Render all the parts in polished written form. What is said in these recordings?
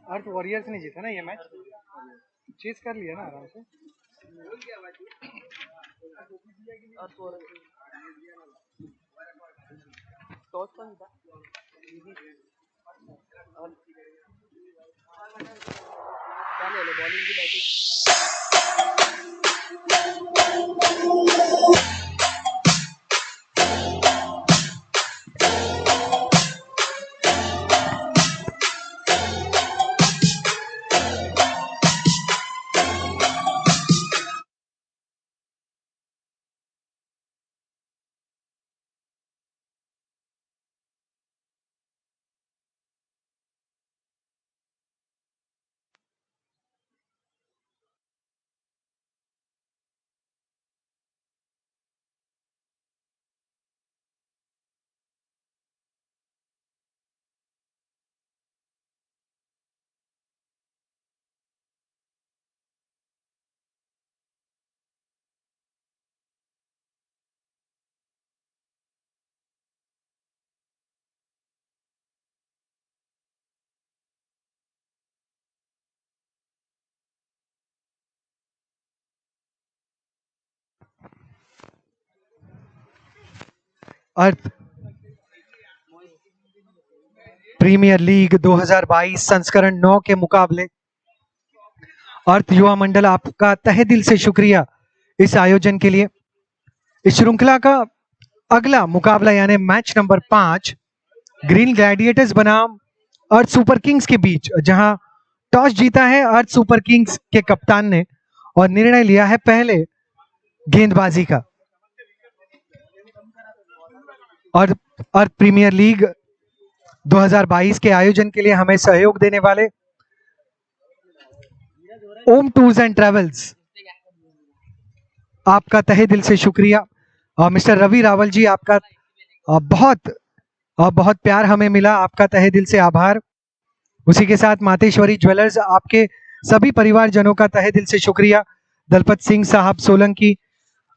अर्थ warriors ने जीता ना ये मैच, चेस कर लिया ना आराम से। टॉस कौन था? क्या ले लो, बॉलिंग की बैटिंग? अर्थ प्रीमियर लीग 2022 संस्करण 9 के मुकाबले। अर्थ युवा मंडल आपका तहे दिल से शुक्रिया इस आयोजन के लिए। इस श्रृंखला का अगला मुकाबला यानी मैच नंबर 5 ग्रीन ग्लैडिएटर्स बनाम अर्थ सुपर किंग्स के बीच, जहां टॉस जीता है अर्थ सुपर किंग्स के कप्तान ने और निर्णय लिया है पहले गेंदबाजी का। और अर्थ प्रीमियर लीग 2022 के आयोजन के लिए हमें सहयोग देने वाले ओम टूर्स एंड ट्रेवल्स, आपका तहे दिल से शुक्रिया। और मिस्टर रवि रावल जी, आपका बहुत प्यार हमें मिला, आपका तहे दिल से आभार। उसी के साथ मातेश्वरी ज्वेलर्स, आपके सभी परिवारजनों का तहे दिल से शुक्रिया। दलपत सिंह साहब सोलंकी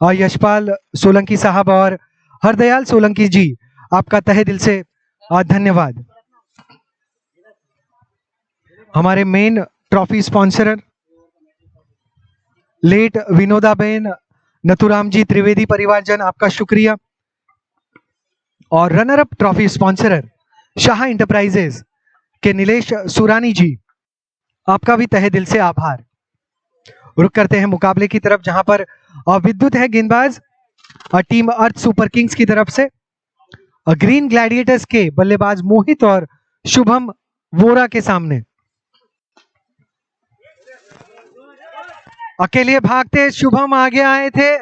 और यशपाल सोलंकी साहब और हरदयाल सोलंकी जी, आपका तहे दिल से धन्यवाद। हमारे main trophy sponsor late Vinodaben Nathuram ji Trivedi परिवारजन, आपका शुक्रिया। और runner up trophy sponsor Shah enterprises के नीलेश सुरानी जी, आपका भी तहे दिल से आभार। रुक करते हैं मुकाबले की तरफ, जहां पर विद्युत है गेंदबाज टीम अर्थ सुपर किंग्स की तरफ से। ग्रीन ग्लैडिएटर्स के बल्लेबाज मोहित और शुभम वोरा के सामने। अकेले भागते शुभम आगे आए थे,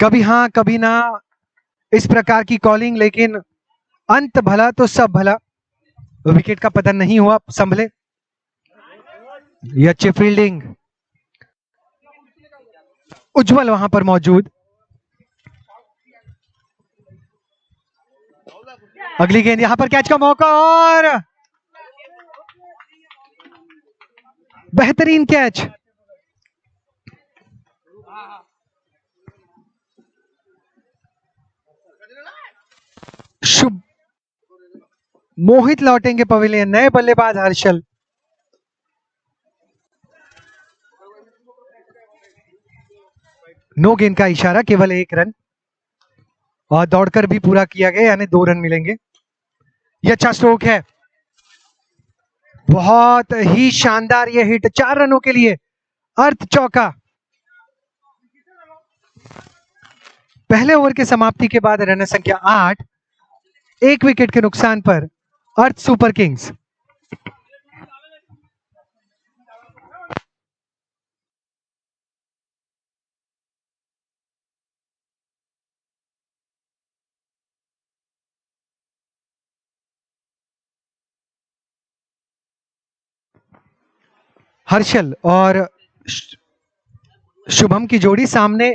कभी हाँ कभी ना इस प्रकार की कॉलिंग, लेकिन अंत भला तो सब भला, विकेट का पतन नहीं हुआ, संभले। ये अच्छी फील्डिंग, उज्जवल वहां पर मौजूद। अगली गेंद, यहां पर कैच का मौका और बेहतरीन कैच। शुभ मोहित लौटेंगे पवेलियन, नए बल्लेबाज हर्षल। नो गेंद का इशारा, केवल 1 रन और दौड़कर भी पूरा किया गया, यानी 2 रन मिलेंगे। यह अच्छा स्ट्रोक है, बहुत ही शानदार ये हिट, 4 रनों के लिए अर्थ चौका। पहले ओवर के समाप्ति के बाद रन संख्या 8, 1 विकेट के नुकसान पर अर्थ सुपर किंग्स। हर्षल और शुभम की जोड़ी सामने,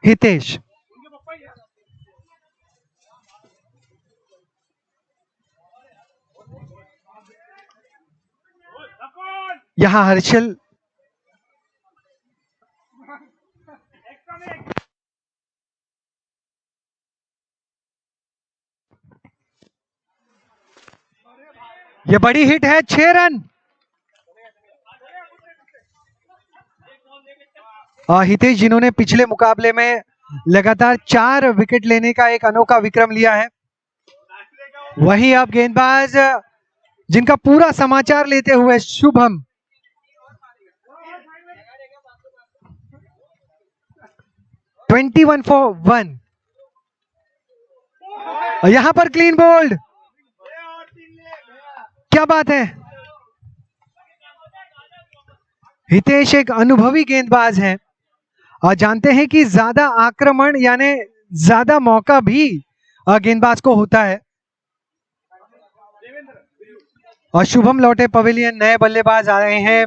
हितेश। यहां हर्षल ये बड़ी हिट है, 6 रन। हितेश जिन्होंने पिछले मुकाबले में लगातार 4 विकेट लेने का एक अनोखा विक्रम लिया है, वही अब गेंदबाज जिनका पूरा समाचार लेते हुए शुभम। Twenty 21 for 1। यहां पर क्लीन बोल्ड, क्या बात है। हितेश एक अनुभवी गेंदबाज हैं और जानते हैं कि ज्यादा आक्रमण यानी ज्यादा मौका भी गेंदबाज को होता है। और शुभम लौटे पवेलियन, नए बल्लेबाज आ रहे हैं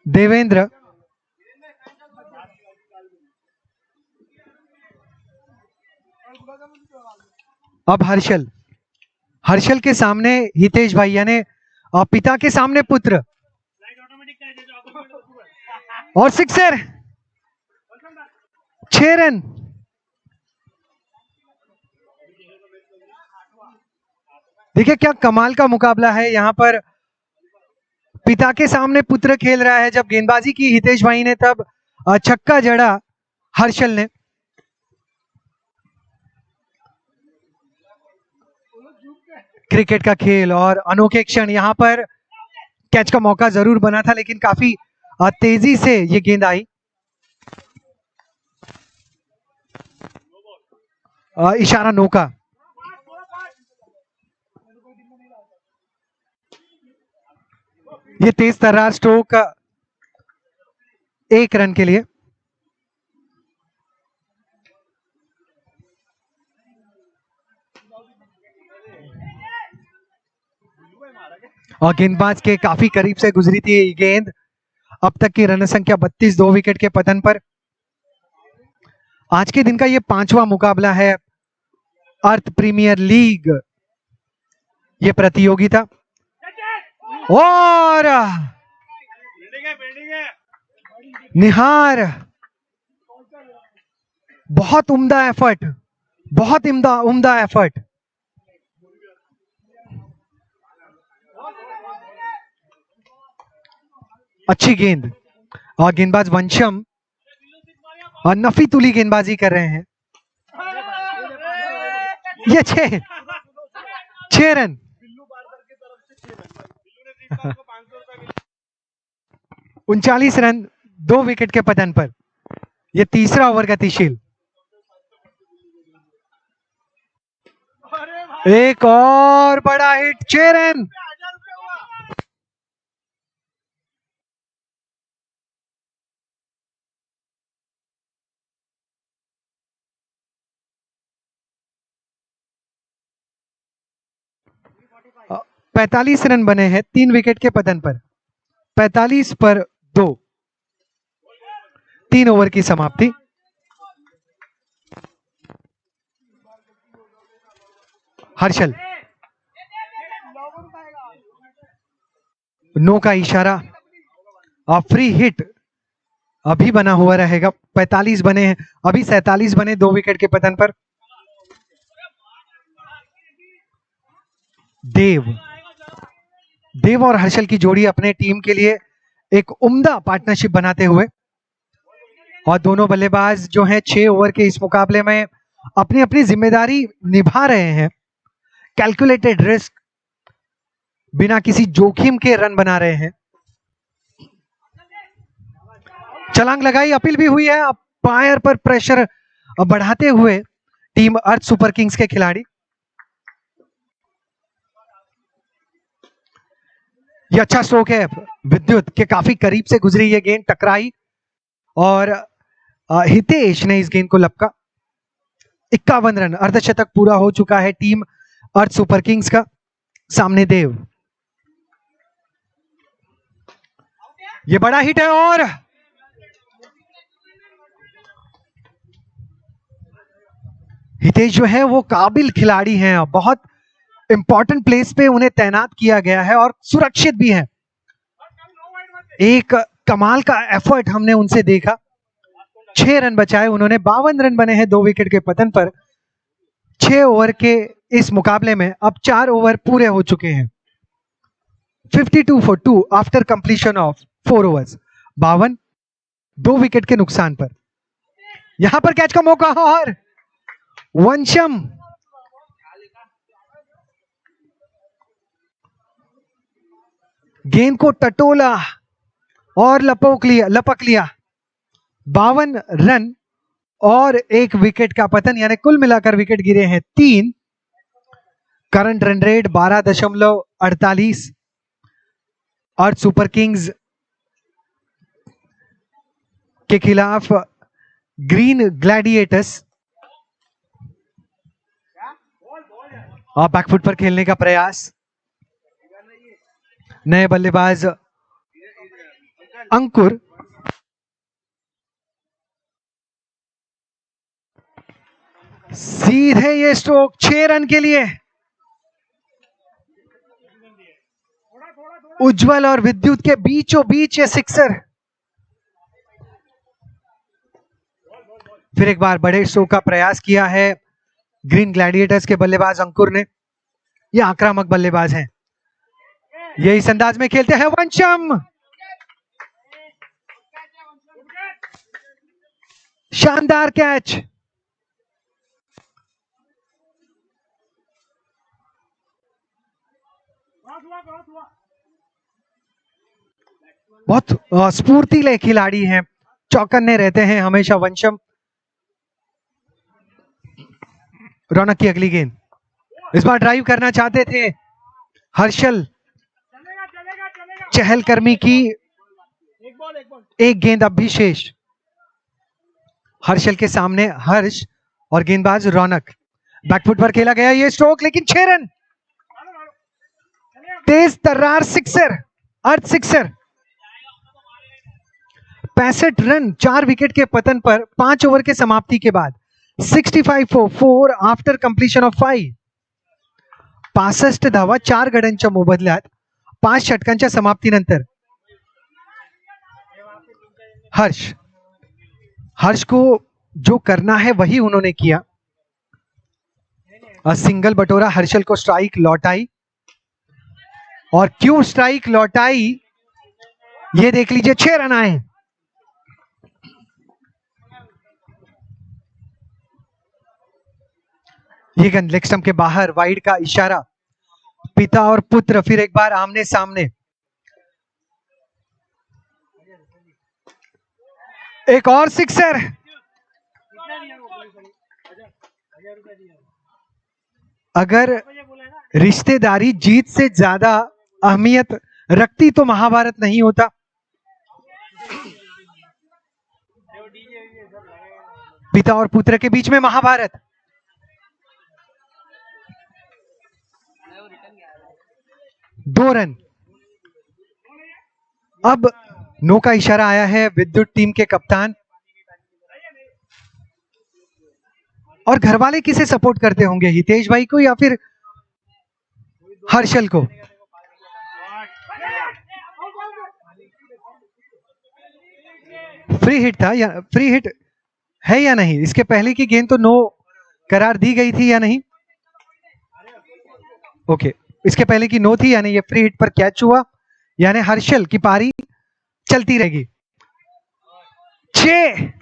देवेंद्र। अब हर्षल, हर्षल के सामने हितेश भाई यानी पिता के सामने पुत्र, और सिक्सर, 6 रन। देखिए क्या कमाल का मुकाबला है, यहां पर पिता के सामने पुत्र खेल रहा है। जब गेंदबाजी की हितेश भाई ने तब छक्का जड़ा हर्षल ने। क्रिकेट का खेल और अनोखे क्षण, यहां पर कैच का मौका जरूर बना था लेकिन काफी तेजी से ये गेंद आई। इशारा नो का। ये तेज तर्रार स्ट्रोक 1 रन के लिए। और गेंदबाज के काफी करीब से गुजरी थी ये गेंद। अब तक की रन संख्या 32, 2 विकेट के पतन पर। आज के दिन का ये 5वां मुकाबला है अर्थ प्रीमियर लीग ये प्रतियोगिता। और निहार, बहुत उम्दा एफर्ट, बहुत उम्दा एफर्ट। अच्छी गेंद और गेंदबाज वंशम और नफी तुली गेंदबाजी कर रहे हैं। ये 6 रन। 39 रन 2 विकेट के पतन पर। यह तीसरा ओवर गतिशील। एक और बड़ा हिट, 6 रन। अ, 45 रन बने हैं 3 विकेट के पतन पर। 45 पर 2, 3 ओवर की समाप्ति। हर्षल, नो का इशारा और फ्री हिट अभी बना हुआ रहेगा। 45 बने हैं, अभी 47 बने 2 विकेट के पतन पर। देव और हर्षल की जोड़ी अपने टीम के लिए एक उम्दा पार्टनरशिप बनाते हुए, और दोनों बल्लेबाज जो हैं 6 ओवर के इस मुकाबले में अपनी अपनी जिम्मेदारी निभा रहे हैं। कैलकुलेटेड रिस्क, बिना किसी जोखिम के रन बना रहे हैं। छलांग लगाई, अपील भी हुई है। अंपायर पर प्रेशर बढ़ाते हुए टीम अर्थ सुपर किंग्स के खिलाड़ी। ये अच्छा स्ट्रोक है, विद्युत के काफी करीब से गुजरी ये गेंद, टकराई और हितेश ने इस गेंद को लपका। 51 रन, अर्धशतक पूरा हो चुका है टीम अर्थ सुपर किंग्स का। सामने देव, ये बड़ा हिट है और हितेश जो है वो काबिल खिलाड़ी हैं, बहुत इंपॉर्टेंट प्लेस पे उन्हें तैनात किया गया है और सुरक्षित भी हैं। एक कमाल का एफर्ट हमने उनसे देखा। 6 रन बचाए उन्होंने, 52 रन बने हैं 2 विकेट के पतन पर। 6 ओवर के इस मुकाबले में अब 4 ओवर पूरे हो चुके हैं। 52 for 2 after completion of 4 overs. 52, 2 wicket के नुकसान पर। यहां पर कैच का मौका और वंशम गेंद को टटोला और लपक लिया। 52 रन और 1 विकेट का पतन, यानी कुल मिलाकर विकेट गिरे हैं 3। Current run rate 12.48। और सुपर किंग्स के खिलाफ ग्रीन ग्लैडिएटर्स और बैकफुट पर खेलने का प्रयास। नए बल्लेबाज अंकुर सीधे ये स्ट्रोक 6 रन के लिए। उज्जवल और विद्युत के बीचों बीच ये सिक्सर। फिर एक बार बड़े स्ट्रोक का प्रयास किया है ग्रीन ग्लैडिएटर्स के बल्लेबाज अंकुर ने। ये आक्रामक बल्लेबाज हैं, ये इस अंदाज में खेलते हैं। वंशम शानदार कैच। बहुत स्फूर्तिले खिलाड़ी हैं, चौकन्ने रहते हैं हमेशा वंशम। रौनक की अगली गेंद, इस बार ड्राइव करना चाहते थे हर्षल चहलकर्मी की। एक गेंद अब भी शेष। हर्षल के सामने हर्ष और गेंदबाज रौनक। बैकफुट पर खेला गया ये स्ट्रोक, लेकिन 6 रन। तेज तर्रार सिक्सर, अर्थ सिक्सर। 65 रन 4 विकेट के पतन पर 5 ओवर के समाप्ति के बाद। 65 for 4 आफ्टर कंप्लीशन ऑफ 5। 65 धावा 4 गड्यांच्या मोबदल्यात 5 षटकांच्या समाप्तीनंतर हर्ष को जो करना है वही उन्होंने किया। सिंगल बटोरा हर्षल को स्ट्राइक लौटाई, और क्यों स्ट्राइक लौटाई ये देख लीजिए। 6 रन आए। ये गेंद लेग स्टंप के बाहर, वाइड का इशारा। पिता और पुत्र फिर एक बार आमने सामने। एक और सिक्सर। अगर रिश्तेदारी जीत से ज्यादा अहमियत रखती तो महाभारत नहीं होता। पिता और पुत्र के बीच में महाभारत। दो रन। अब नो का इशारा आया है विद्युत टीम के कप्तान। और घर वाले किसे सपोर्ट करते होंगे, हितेश भाई को या फिर हर्षल को? फ्री हिट था या फ्री हिट है या नहीं? इसके पहले की गेंद तो नो करार दी गई थी या नहीं? ओके, इसके पहले की नो थी, यानी ये फ्री हिट पर कैच हुआ, यानी हर्षल की पारी चलती रहेगी। 6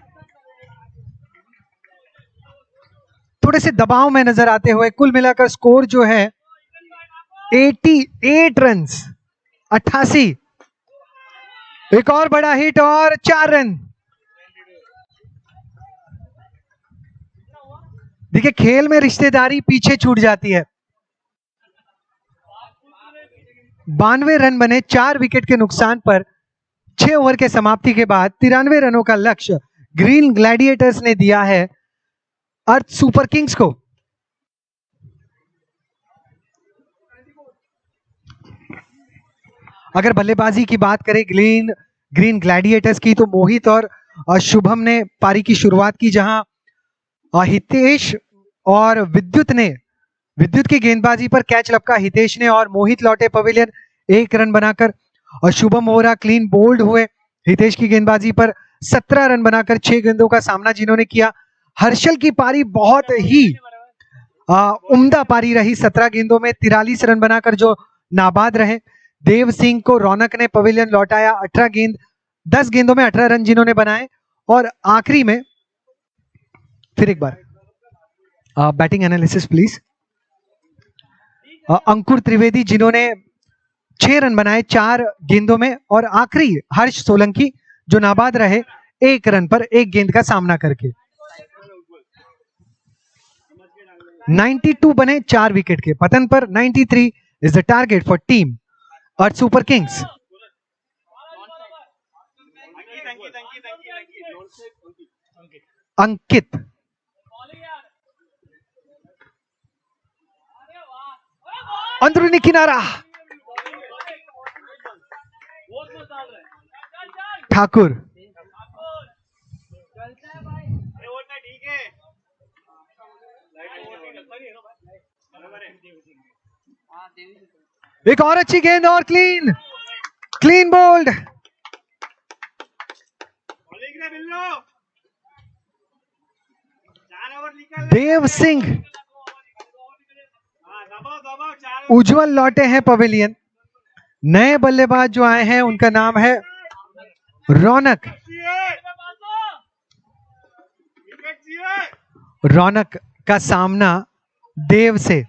थोड़े से दबाव में नजर आते हुए कुल मिलाकर स्कोर जो है 88 रन। 88। एक और बड़ा हिट और 4 रन। देखिए, खेल में रिश्तेदारी पीछे छूट जाती है। 92 रन बने 4 विकेट के नुकसान पर 6 ओवर के समाप्ति के बाद 93 रनों का लक्ष्य ग्रीन ग्लैडिएटर्स ने दिया है अर्थ सुपर किंग्स को। अगर बल्लेबाजी की बात करें ग्रीन ग्लैडिएटर्स की, तो मोहित और शुभम ने पारी की शुरुआत की, जहां हितेश और विद्युत की गेंदबाजी पर कैच लपका हितेश ने, और मोहित लौटे पवेलियन 1 रन बनाकर, और शुभम वोरा क्लीन बोल्ड हुए हितेश की गेंदबाजी पर 17 रन बनाकर 6 गेंदों का सामना जिन्होंने किया। हर्षल की पारी बहुत ही उम्दा पारी रही 17 गेंदों में 43 रन बनाकर जो नाबाद रहे। देव सिंह को रौनक ने पवेलियन लौटाया। 10 गेंदों में 18 रन जिन्होंने बनाए। और आखिरी में फिर एक बार बैटिंग एनालिसिस प्लीज। अंकुर त्रिवेदी जिन्होंने 6 रन बनाए 4 गेंदों में। और आखिरी हर्ष सोलंकी जो नाबाद रहे 1 रन पर 1 गेंद का सामना करके। 92 बने 4 विकेट के पतन पर। 93 is the target for team Earth Super Kings. Ankit अंदरूनी किनारा, ठाकुर एक और अच्छी गेंद और क्लीन बोल्ड। देव सिंह उज्जवल लौटे हैं पवेलियन। नए बल्लेबाज जो आए हैं उनका नाम है रौनक। रौनक का सामना देव से।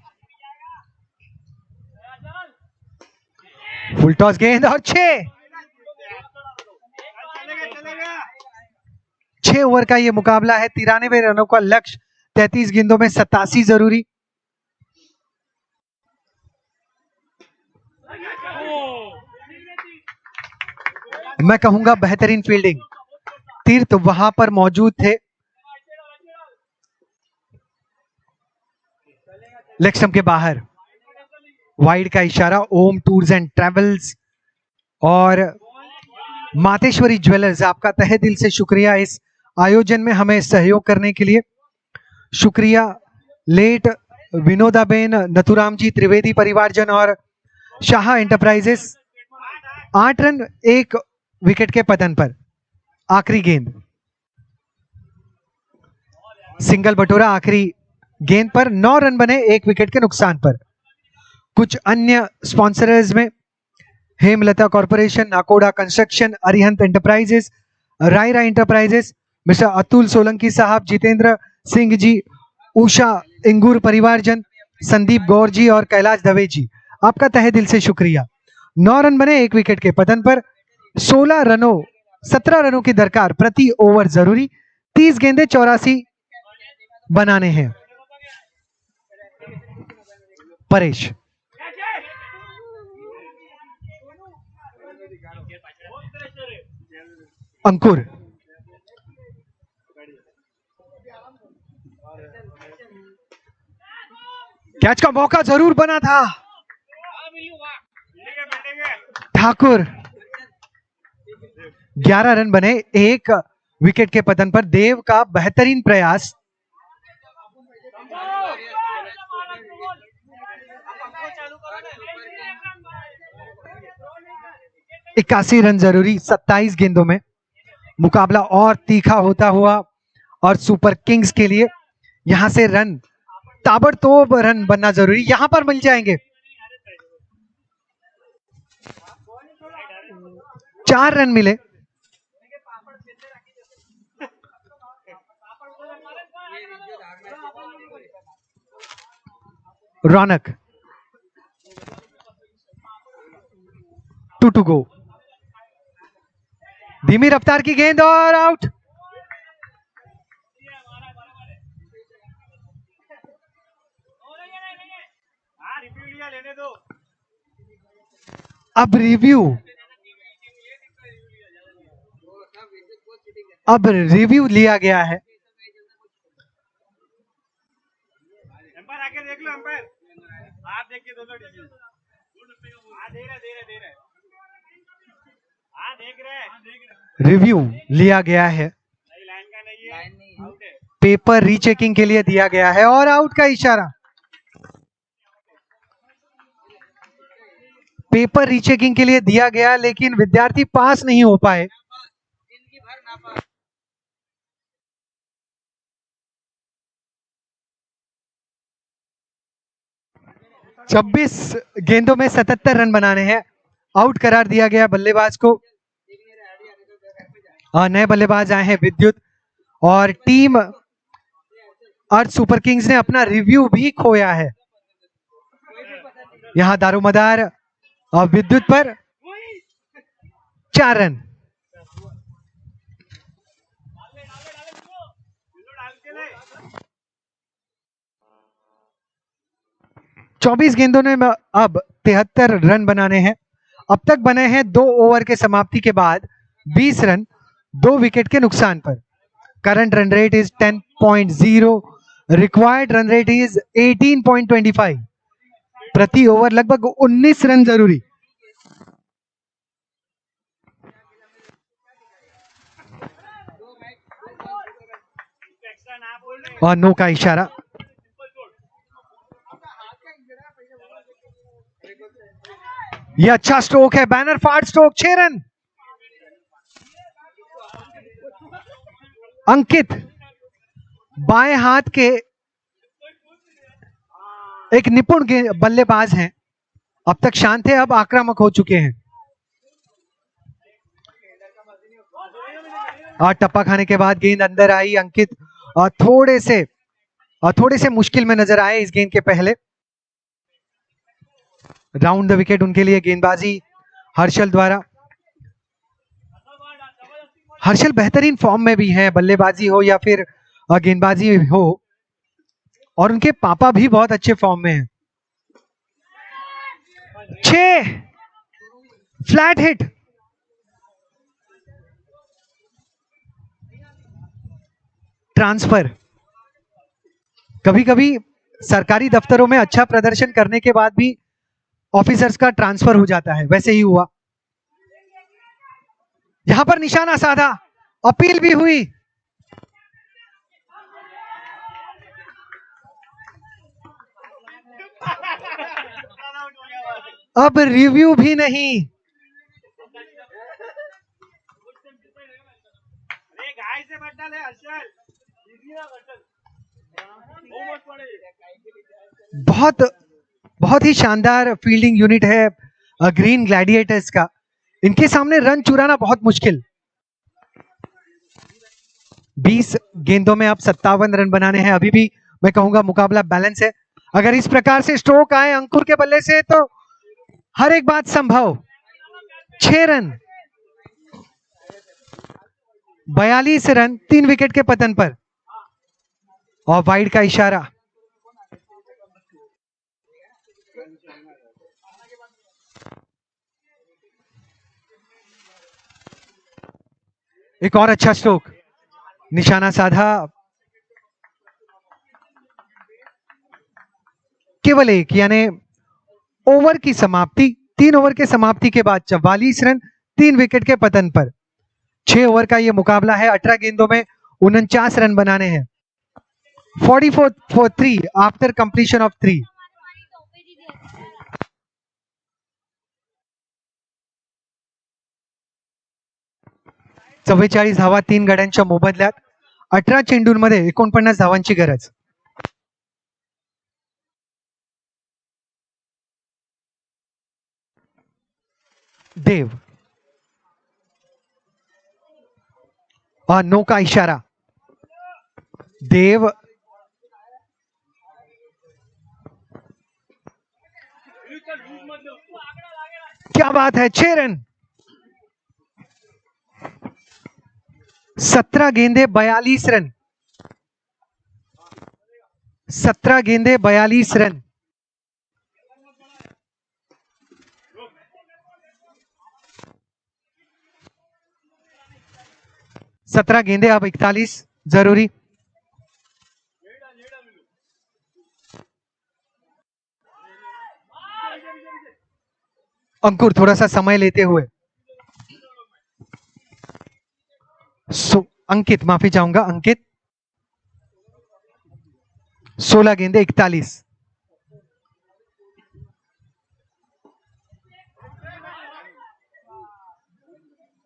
फुल टॉस गेंद और 6 ओवर का ये मुकाबला है। 93 रनों का लक्ष्य, 33 गेंदों में 87 जरूरी। मैं कहूंगा बेहतरीन फील्डिंग। तीर्थ वहां पर मौजूद थे। लेग स्टंप के बाहर वाइड का इशारा। ओम टूर्स एंड ट्रेवल्स और मातेश्वरी ज्वेलर्स, आपका तहे दिल से शुक्रिया इस आयोजन में हमें सहयोग करने के लिए। शुक्रिया लेट विनोदाबेन, नथुराम जी त्रिवेदी परिवारजन और शाह एंटरप्राइजेस। 8 रन 1 विकेट के पतन पर। आखिरी गेंद सिंगल बटोरा आखिरी गेंद पर। 9 रन बने 1 विकेट के नुकसान पर। कुछ अन्य स्पॉन्सर्स में Hemlata corporation, Nakoda construction, Arihant enterprises, Rayra enterprises, mister Atul Solanki साहब, जितेंद्र सिंह जी, उषा इंगूर परिवारजन, संदीप गौर जी और कैलाश दवे जी, आपका तहे दिल से शुक्रिया। 9 रन बने 1 विकेट के पतन पर। 17 रनों की दरकार प्रति ओवर जरूरी। 30 गेंदें 84 बनाने हैं। परेश अंकुर कैच का मौका जरूर बना था। ठाकुर 11 रन बने 1 विकेट के पतन पर। देव का बेहतरीन प्रयास। इक्यासी रन जरूरी 27 गेंदों में। मुकाबला और तीखा होता हुआ और सुपर किंग्स के लिए यहां से रन, ताबड़तोड़ रन बनना जरूरी। यहां पर मिल जाएंगे 4 रन मिले। रौनक 2 टू गो। धीमी रफ्तार की गेंद और आउट। अब रिव्यू लिया गया है। अंपायर आके देख लो, अंपायर आप देख के दोनों डिसीजन दे रहे देख रहे रिव्यू लिया गया है। लाइन का नहीं है, आउट है। पेपर रीचेकिंग के लिए दिया गया है और आउट का इशारा। पेपर रीचेकिंग के लिए दिया गया लेकिन विद्यार्थी पास नहीं हो पाए। 26 गेंदों में 77 रन बनाने हैं। आउट करार दिया गया बल्लेबाज को। नए बल्लेबाज आए हैं विद्युत, और टीम अर्थ सुपर किंग्स ने अपना रिव्यू भी खोया है। यहां दारोमदार विद्युत पर 4 रन। डाल के ले 24 गेंदों ने अब 73 रन बनाने हैं। अब तक बने हैं 2 ओवर के समाप्ति के बाद 20 रन 2 विकेट के नुकसान पर। Current run rate is 10.0, required run rate is 18.25। प्रति ओवर लगभग 19 रन जरूरी। एक्स्ट्रा ना बोल रहे और नो का इशारा। ये अच्छा स्ट्रोक है, बैनर फाड़ स्ट्रोक, 6 रन। अंकित बाएं हाथ के एक निपुण बल्लेबाज हैं। अब तक शांत है, अब आक्रामक हो चुके हैं। टप्पा खाने के बाद गेंद अंदर आई। अंकित थोड़े से मुश्किल में नजर आए इस गेंद के पहले। राउंड द विकेट उनके लिए गेंदबाजी हर्षल द्वारा। हर्षल बेहतरीन फॉर्म में भी है, बल्लेबाजी हो या फिर गेंदबाजी हो, और उनके पापा भी बहुत अच्छे फॉर्म में हैं। 6 फ्लैट हिट। ट्रांसफर। कभी कभी सरकारी दफ्तरों में अच्छा प्रदर्शन करने के बाद भी ऑफिसर्स का ट्रांसफर हो जाता है, वैसे ही हुआ। यहां पर निशाना साधा, अपील भी हुई। अब रिव्यू भी नहीं। अरे गाय से मत डाले हर्षल, इजी ना हर्षल, वो मत पड़े। बहुत ही शानदार फील्डिंग यूनिट है ग्रीन ग्लैडिएटर्स का। इनके सामने रन चुराना बहुत मुश्किल। 20 गेंदों में अब 57 रन बनाने हैं। अभी भी मैं कहूंगा मुकाबला बैलेंस है। अगर इस प्रकार से स्ट्रोक आए अंकुर के बल्ले से तो हर एक बात संभव। 6 रन, 42 रन 3 विकेट के पतन पर, और वाइड का इशारा। एक और अच्छा स्ट्रोक, निशाना साधा। केवल एक, यानी ओवर की समाप्ति, 3 ओवर के समाप्ति के बाद 44 रन 3 विकेट के पतन पर। 6 ओवर का यह मुकाबला है। 18 गेंदों में 49 रन बनाने हैं। 44 for 3 आफ्टर कंप्लीशन ऑफ 3। चव्वेचाळीस धावा 3 गड्यांच्या मोबदल्यात 18 चेंडूंमध्ये 49 धावांची गरज। देव, और नो का इशारा। देव क्या बात है, 6 रन। 17 गेंदे 42 रन। 17 गेंदे 42 रन। सत्रह गेंदे अब 41 जरूरी। अंकुर थोड़ा सा समय लेते हुए। अंकित, माफी चाहूंगा, अंकित। 16 गेंदे 41।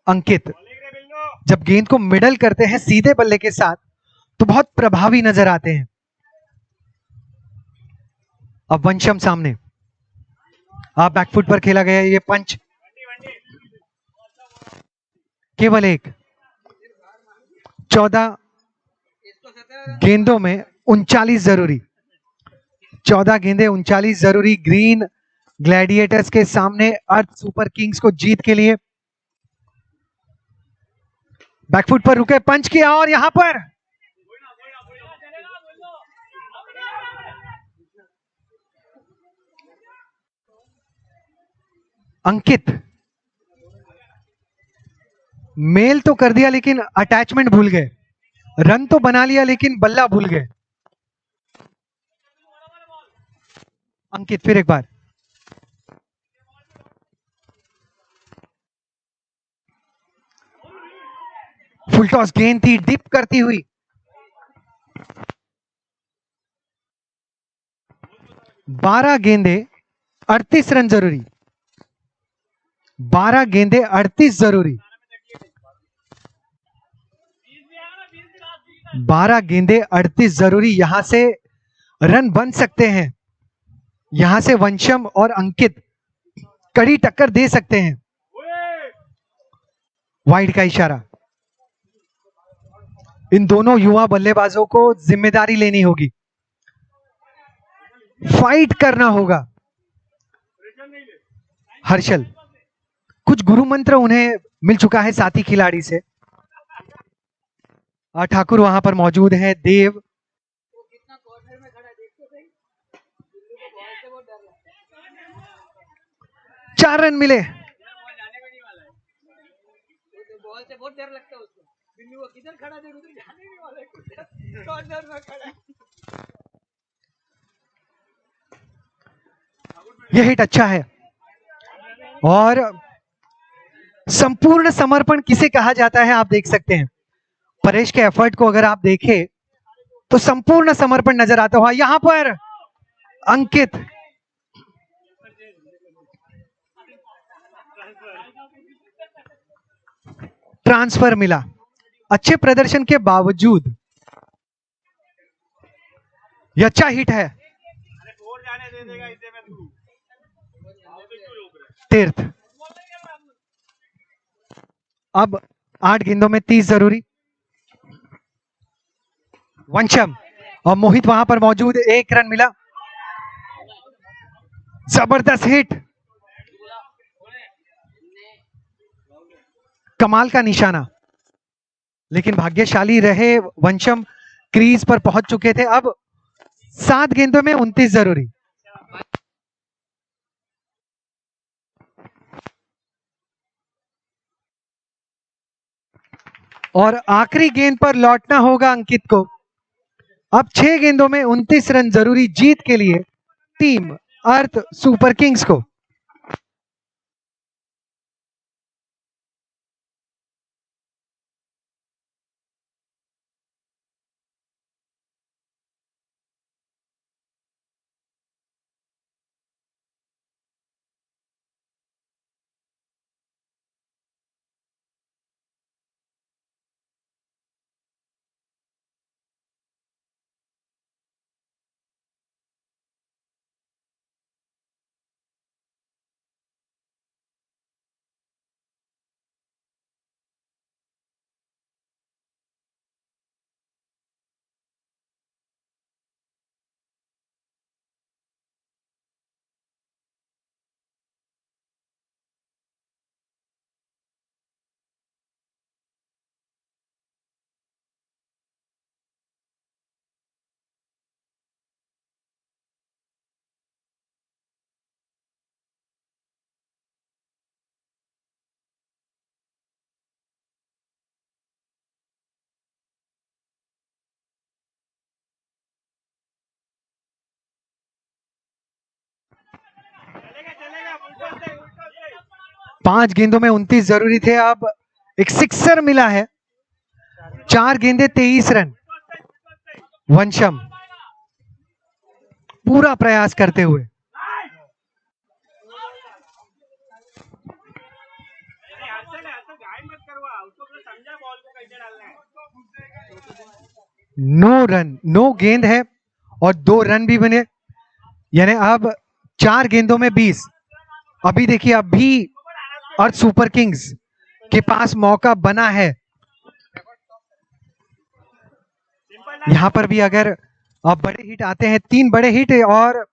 अंकित जब गेंद को मिडल करते हैं सीधे बल्ले के साथ तो बहुत प्रभावी नजर आते हैं। अब वंशम सामने। बैकफुट पर खेला गया ये पंच, केवल एक। 14 गेंदों में 39 जरूरी, 14 गेंदे 39 जरूरी ग्रीन ग्लैडिएटर्स के सामने अर्थ सुपर किंग्स को जीत के लिए। बैकफुट पर रुके, पंच किया और यहां पर अंकित मेल तो कर दिया लेकिन अटैचमेंट भूल गए, रन तो बना लिया लेकिन बल्ला भूल गए। अंकित फिर एक बार, फुल टॉस गेंद थी डिप करती हुई। 12 गेंदे 38 रन जरूरी, 12 गेंदे 38 जरूरी, 12 गेंदे 38 जरूरी। यहां से रन बन सकते हैं, यहां से वंशम और अंकित कड़ी टक्कर दे सकते हैं। वाइड का इशारा, इन दोनों युवा बल्लेबाजों को जिम्मेदारी लेनी होगी, फाइट करना होगा। हर्षल, कुछ गुरु मंत्र उन्हें मिल चुका है साथी खिलाड़ी से। ठाकुर वहां पर मौजूद है, देव, 4 रन मिले। बॉल से बहुत डर लगता है उसको, बिल्लू वो किधर खड़ा है उधर जाने नहीं वाला है, कॉर्नर में खड़ा है। यह हिट अच्छा है और संपूर्ण समर्पण किसे कहा जाता है आप देख सकते हैं। परेश के एफर्ट को अगर आप देखें तो संपूर्ण समर्पण नजर आता हुआ। यहां पर अंकित, ट्रांसफर मिला अच्छे प्रदर्शन के बावजूद। यह अच्छा हिट है। तीर्थ, अब 8 गेंदों में 30 जरूरी। वंशम और मोहित वहां पर मौजूद, 1 रन मिला। जबरदस्त हिट, कमाल का निशाना, लेकिन भाग्यशाली रहे वंशम, क्रीज पर पहुंच चुके थे। अब 7 गेंदों में 29 जरूरी। और आखिरी गेंद पर लौटना होगा अंकित को। अब 6 गेंदों में 29 रन जरूरी जीत के लिए टीम अर्थ सुपर किंग्स को। पांच गेंदों में 29 जरूरी थे, अब एक सिक्सर मिला है। 4 गेंदे 23 रन। वंशम पूरा प्रयास करते हुए, नो रन, नो गेंद है और 2 रन भी बने, यानी अब 4 गेंदों में 20। अभी देखिए, अभी अर्थ सुपर किंग्स के पास मौका बना है। यहां पर भी अगर अब बड़े हिट आते हैं, 3 बड़े हिट और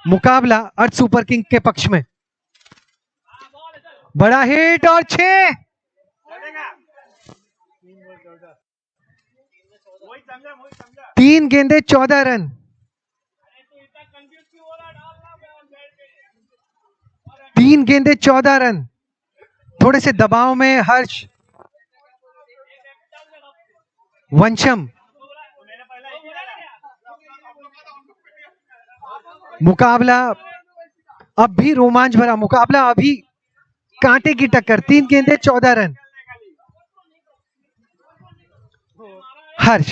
मुकाबला अर्थ सुपर किंग के पक्ष में। बड़ा हिट और 6। चलेगा। वही समझा, वही समझा। 3 गेंदे 14 रन। अरे तू इतना कंफ्यूज क्यों हो रहा, डालना बॉल बैठ के। 3 गेंदे 14 रन। थोड़े से दबाव में हर्ष, वंशम, मैंने पहला एक ही डाला। मुकाबला अब भी रोमांच भरा मुकाबला, अभी कांटे की टक्कर। 3 गेंदे 14 रन। हर्ष,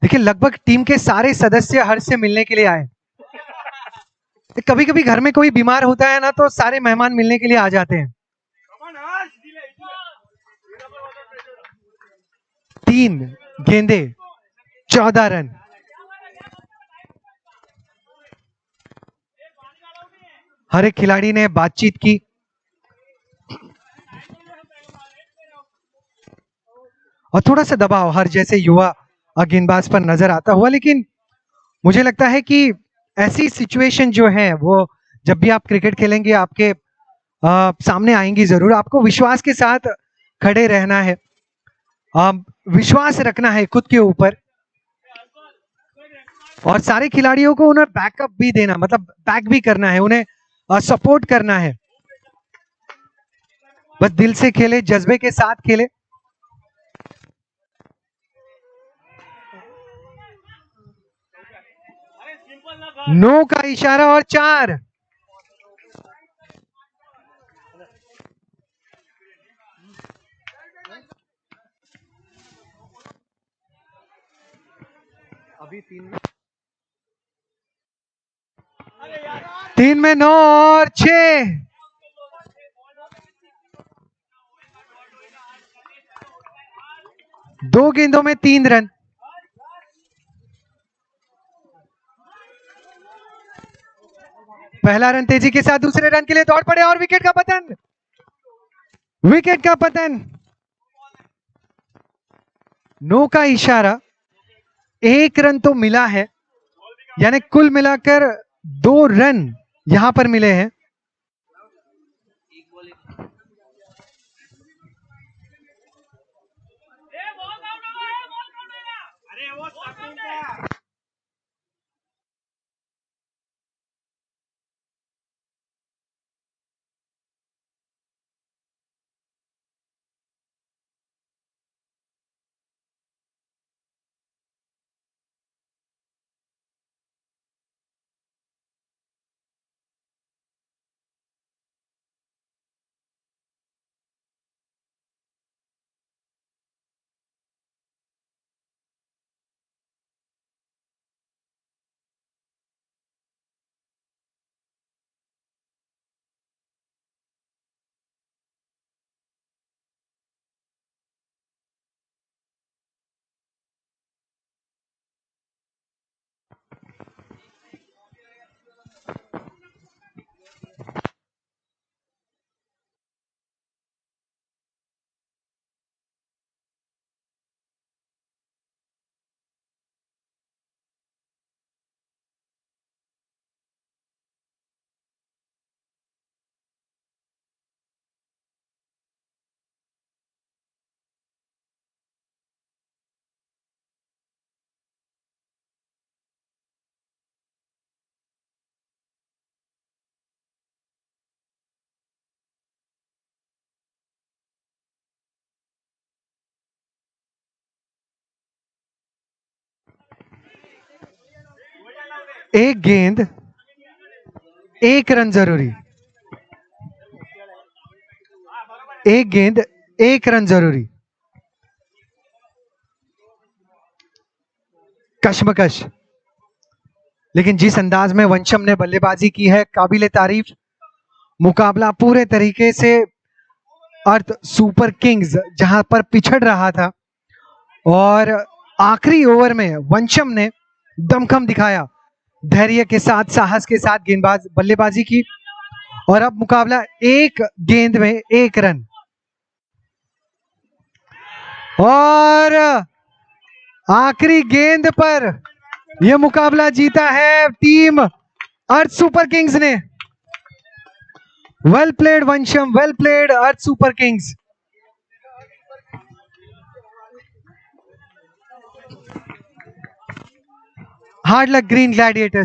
देखिए लगभग टीम के सारे सदस्य हर्ष से मिलने के लिए आए। कभी कभी घर में कोई बीमार होता है ना, तो सारे मेहमान मिलने के लिए आ जाते हैं। 3 गेंदे 14 रन। हर एक खिलाड़ी ने बातचीत की। और थोड़ा सा दबाव हर जैसे युवा गेंदबाज पर नजर आता हुआ, लेकिन मुझे लगता है कि ऐसी सिचुएशन जो है वो जब भी आप क्रिकेट खेलेंगे आपके सामने आएंगी जरूर। आपको विश्वास के साथ खड़े रहना है, विश्वास रखना है खुद के ऊपर, और सारे खिलाड़ियों को उन्हें बैकअप भी देना, मतलब बैक भी करना है, उन्हें सपोर्ट करना है। बस दिल से खेले, जज्बे के साथ खेले। नो का इशारा और 4। अभी 3 में 9 और 6। दो गेंदों में 3 रन। पहला रन तेजी के साथ, दूसरे रन के लिए दौड़ पड़े और विकेट का पतन। विकेट का पतन। नो का इशारा। 1 रन तो मिला है, यानी कुल मिलाकर 2 रन यहां पर मिले हैं। अरे वो तकलीफ है। एक गेंद 1 रन जरूरी। 1 गेंद 1 रन जरूरी। कशमकश, लेकिन जिस अंदाज में वंशम ने बल्लेबाजी की है, काबिले तारीफ। मुकाबला पूरे तरीके से अर्थ सुपर किंग्स जहां पर पिछड़ रहा था, और आखिरी ओवर में वंशम ने दमखम दिखाया, धैर्य के साथ, साहस के साथ गेंदबाज बल्लेबाजी की और अब मुकाबला एक गेंद में एक रन। और आखिरी गेंद पर यह मुकाबला जीता है टीम अर्थ सुपर किंग्स ने। Well played Vansham, well played Earth Super Kings. Hard luck Green Gladiators.